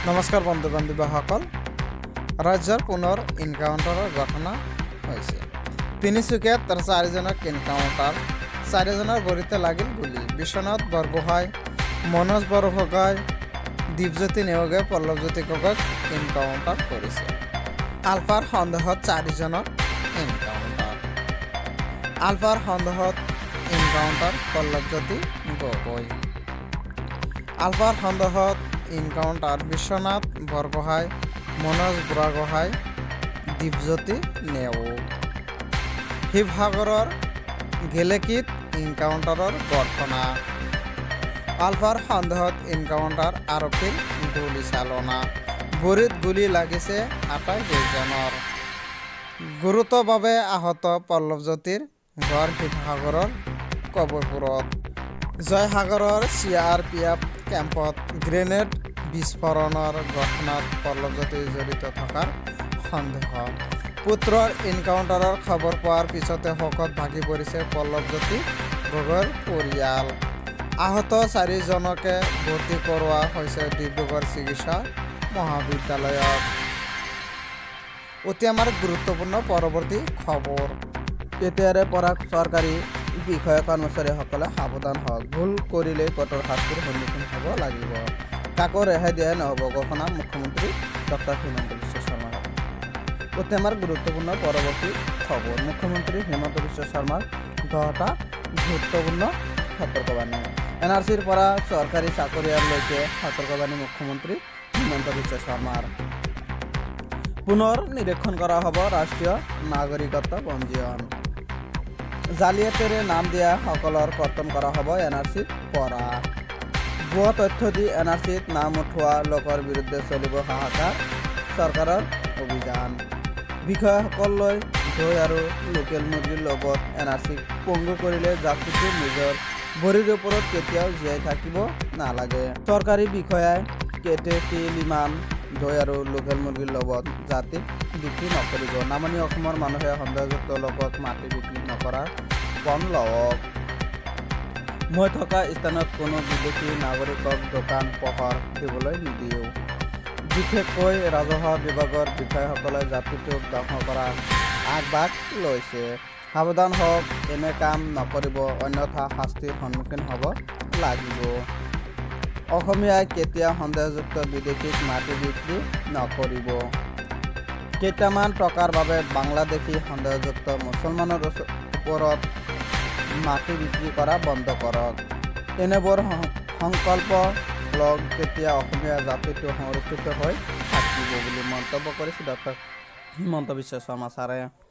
নমস্কাৰ বন্ধু বান্ধৱীসকল, ৰাজ্যৰ পুনৰ এনকাউণ্টাৰৰ ঘটনা হৈছে। তিনিচুকীয়াত 4জনক এনকাউণ্টাৰ, 4জনৰ ভৰিতে লাগিল গুলি। বিশ্বনাথ বৰগোহাঁই, মনোজ বৰগোহাঁই, দীপজ্যোতি নেওগে পল্লৱজ্যোতি গগৈক এনকাউণ্টাৰ কৰিছে। আলফাৰ সন্দেহত 4জনক এনকাউণ্টাৰ, আলফাৰ সন্দেহত এনকাউণ্টাৰ পল্লৱজ্যোতি গগৈ। আলফাৰ সন্দেহত এনকাউণ্টাৰ বিশ্বনাথ বৰগোহাঁই, মনোজ বৰগোহাঁই, দীপজ্যোতি নেওগ। শিৱসাগৰৰ গেলেকীত এনকাউণ্টাৰৰ ঘটনা। আলফাৰ সন্দেহত এনকাউণ্টাৰ, আৰক্ষীৰ গুলীচালনা। ভৰিত গুলী লাগিছে 28জনৰ। গুৰুতৰভাৱে আহত পল্লৱজ্যোতিৰ ঘৰ শিৱসাগৰৰ কবৰপুৰত। জয়সাগৰৰ CRPF কেম্পত গ্ৰেনেড বিস্ফোৰণৰ ঘটনাত পল্লৱজ্যোতি জড়িত থকাৰ সন্দেহ। পুত্ৰৰ এনকাউণ্টাৰৰ খবৰ পোৱাৰ পিছতে শোকত ভাগি পৰিছে পল্লৱজ্যোতি গগৈৰ পৰিয়াল। আহত 4জনকে ভৰ্তি কৰোৱা হৈছে ডিব্ৰুগড় চিকিৎসা মহাবিদ্যালয়ত। অতি আমাৰ গুৰুত্বপূৰ্ণ পৰৱৰ্তী খবৰ। এতিয়াৰে পৰা চৰকাৰী বিষয়া কৰ্মচাৰীসকলে সাৱধান হওক। ভুল কৰিলে কঠোৰ শাস্তিৰ সন্মুখীন হ'ব লাগিব। কাকো ৰেহাই দিয়া নহ'ব, ঘোষণা মুখ্যমন্ত্ৰী ডক্টৰ হিমন্ত বিশ্ব শৰ্মাৰ। অতি আমাৰ গুৰুত্বপূৰ্ণ পৰৱৰ্তী খবৰ। মুখ্যমন্ত্ৰী হিমন্ত বিশ্ব শৰ্মাৰ 10টা গুৰুত্বপূৰ্ণ সতৰ্কবাণী। NRCৰ পৰা চৰকাৰী চাকৰিয়াললৈকে সতৰ্কবাণী মুখ্যমন্ত্ৰী হিমন্ত বিশ্ব শৰ্মাৰ। পুনৰ নিৰীক্ষণ কৰা হ'ব ৰাষ্ট্ৰীয় নাগৰিকত্ব পঞ্জীয়ন। জালিয়াতিৰে নাম দিয়া সকলৰ কৰ্তন কৰা হ'ব NRCৰ পৰা। ভুৱা তথ্য দি NRCত নাম উঠোৱা লোকৰ বিৰুদ্ধে চলিব হাহাকাৰ চৰকাৰৰ অভিযান। বিষয়াসকললৈ দৈ আৰু লোকেল মুৰ্গীৰ লগত NRCক পংগু কৰিলে যাত্ৰীটো নিজৰ ভৰিৰ ওপৰত কেতিয়াও জীয়াই থাকিব নালাগে। চৰকাৰী বিষয়াই কেটেকিলিমান দৈ আৰু লোকেল মুৰ্গীৰ লগত যাত্ৰীক বিক্ৰী নকৰিব। নামনি অসমৰ মানুহে সন্দেহযুক্ত লোকক মাটি বিক্ৰী নকৰাৰ পণ লওক। মই থকা স্থানত কোনো বিদেশী নাগৰিকক দোকান পোহাৰ দিবলৈ নিদিওঁ। বিশেষকৈ ৰাজহুৱা বিভাগৰ বিষয়াসকলে যাত্ৰীটোক ধ্বংস কৰাৰ আগভাগ লৈছে। সাৱধান হওক, এনে কাম নকৰিব, অন্যথা শাস্তিৰ সন্মুখীন হ'ব লাগিব। অসমীয়াই কেতিয়া সন্দেহযুক্ত বিদেশীক মাটি বিক্ৰী নকৰিব। কেইটামান টকাৰ বাবে বাংলাদেশী সন্দেহযুক্ত মুছলমানৰ ওপৰত মাটি বিক্ৰী কৰা বন্ধ কৰক। এনেবোৰ সংকল্প লওক, তেতিয়া অসমীয়া জাতিটো সংৰক্ষিত হৈ থাকিব বুলি মন্তব্য কৰিছে ডক্টৰ হিমন্ত বিশ্ব শৰ্মা ছাৰে।